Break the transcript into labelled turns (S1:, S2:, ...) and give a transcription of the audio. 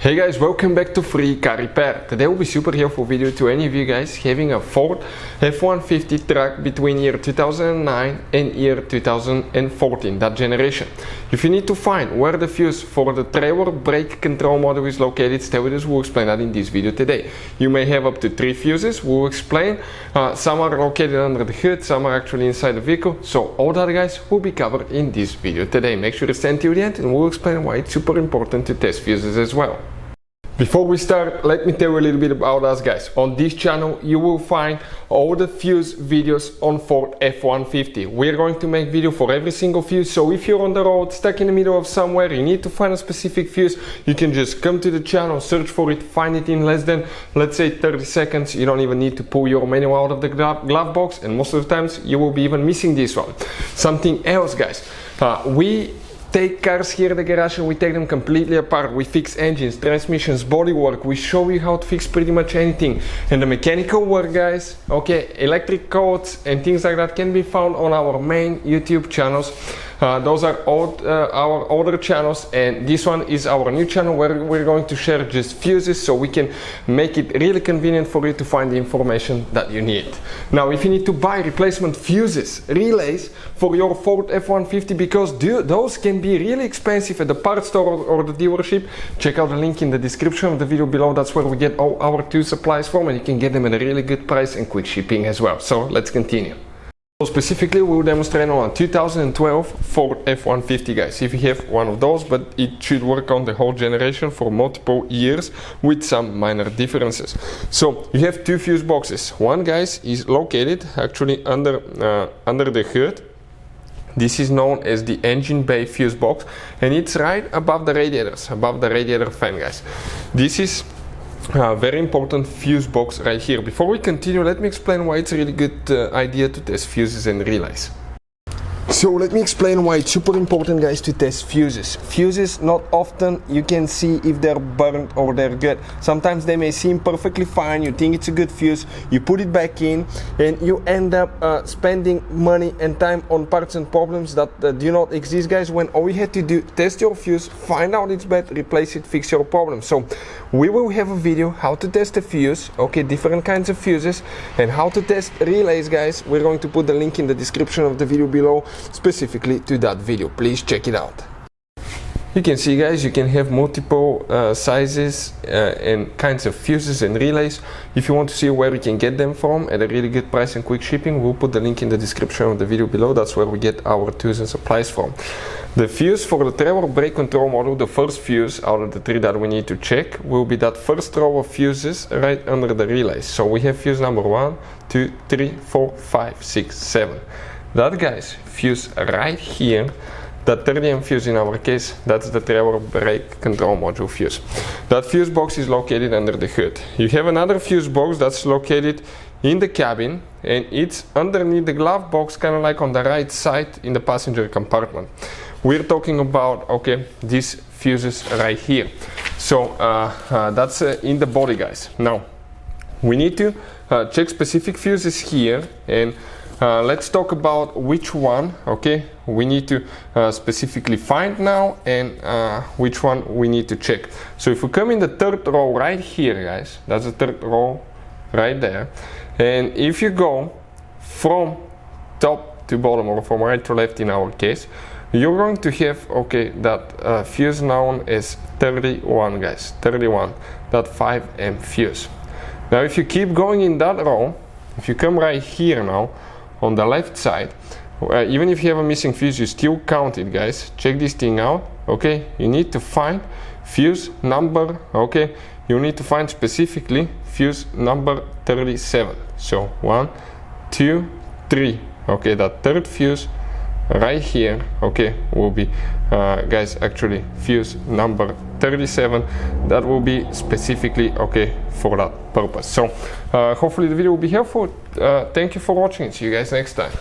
S1: Hey guys, welcome back to Free Car Repair. Today will be super helpful video to any of you guys having a Ford F-150 truck between year 2009 and year 2014, that generation. If you need to find where the fuse for the trailer brake control module is located, stay with us, we'll explain that in this video today. You may have up to 3 fuses, we'll explain. Some are located under the hood, some are actually inside the vehicle. So all that guys will be covered in this video today. Make sure to stay until the end and we'll explain why it's super important to test fuses as well. Before we start, let me tell you a little bit about us guys. On this channel you will find all the fuse videos on Ford F-150. We're going to make video for every single fuse, so if you're on the road, stuck in the middle of somewhere, you need to find a specific fuse, you can just come to the channel, search for it, find it in less than, let's say, 30 seconds. You don't even need to pull your manual out of the glove box, and most of the times you will be even missing this one. Something else guys, we take cars here at the garage and we take them completely apart. We fix engines, transmissions, bodywork. We show you how to fix pretty much anything. And the mechanical work guys, okay, electric codes and things like that can be found on our main YouTube channels. Those are all our older channels, and this one is our new channel where we're going to share just fuses so we can make it really convenient for you to find the information that you need. Now if you need to buy replacement fuses, relays for your Ford F-150, because those can be really expensive at the parts store or the dealership, check out the link in the description of the video below. That's where we get all our tool supplies from, and you can get them at a really good price and quick shipping as well. So let's continue. So specifically we'll demonstrate on a 2012 Ford F-150 guys, if you have one of those, but it should work on the whole generation for multiple years with some minor differences. So you have 2 fuse boxes. One guys is located actually under the hood. This is known as the engine bay fuse box, and it's right above the radiators, above the radiator fan guys. This is a very important fuse box right here. Before we continue, let me explain why it's a really good idea to test fuses and relays. So let me explain why it's super important guys to test fuses. Fuses, not often you can see if they're burnt or they're good. Sometimes they may seem perfectly fine, you think it's a good fuse, you put it back in and you end up spending money and time on parts and problems that do not exist guys, when all you had to do, test your fuse, find out it's bad, replace it, fix your problem. So we will have a video how to test a fuse, okay, different kinds of fuses, and how to test relays guys. We're going to put the link in the description of the video below specifically to that video. Please check it out. You can see guys, you can have multiple sizes and kinds of fuses and relays. If you want to see where you can get them from at a really good price and quick shipping, we'll put the link in the description of the video below. That's where we get our tools and supplies from. The fuse for the trailer brake control module, the first fuse out of the 3 that we need to check, will be that first row of fuses right under the relays. So we have fuse number 1, 2, 3, 4, 5, 6, 7. That guys, fuse right here, that 30 fuse in our case, that's the trailer brake control module fuse. That fuse box is located under the hood. You have another fuse box that's located in the cabin, and it's underneath the glove box, kind of like on the right side in the passenger compartment. We're talking about, okay, these fuses right here. So that's in the body guys. Now we need to check specific fuses here, and let's talk about which one, okay, we need to specifically find now, and which one we need to check. So if we come in the 3rd row right here guys, that's the 3rd row right there, and if you go from top to bottom, or from right to left in our case, you're going to have, okay, that fuse known as 31 guys, 31, that 5M fuse. Now if you keep going in that row, if you come right here now on the left side, even if you have a missing fuse, you still count it guys. Check this thing out, okay, you need to find fuse number, okay, you need to find specifically fuse number 37. So 1, 2, 3, okay, that 3rd fuse right here, okay, will be guys actually fuse number 37. That will be specifically, okay, for that purpose. So hopefully the video will be helpful. Thank you for watching. See you guys next time.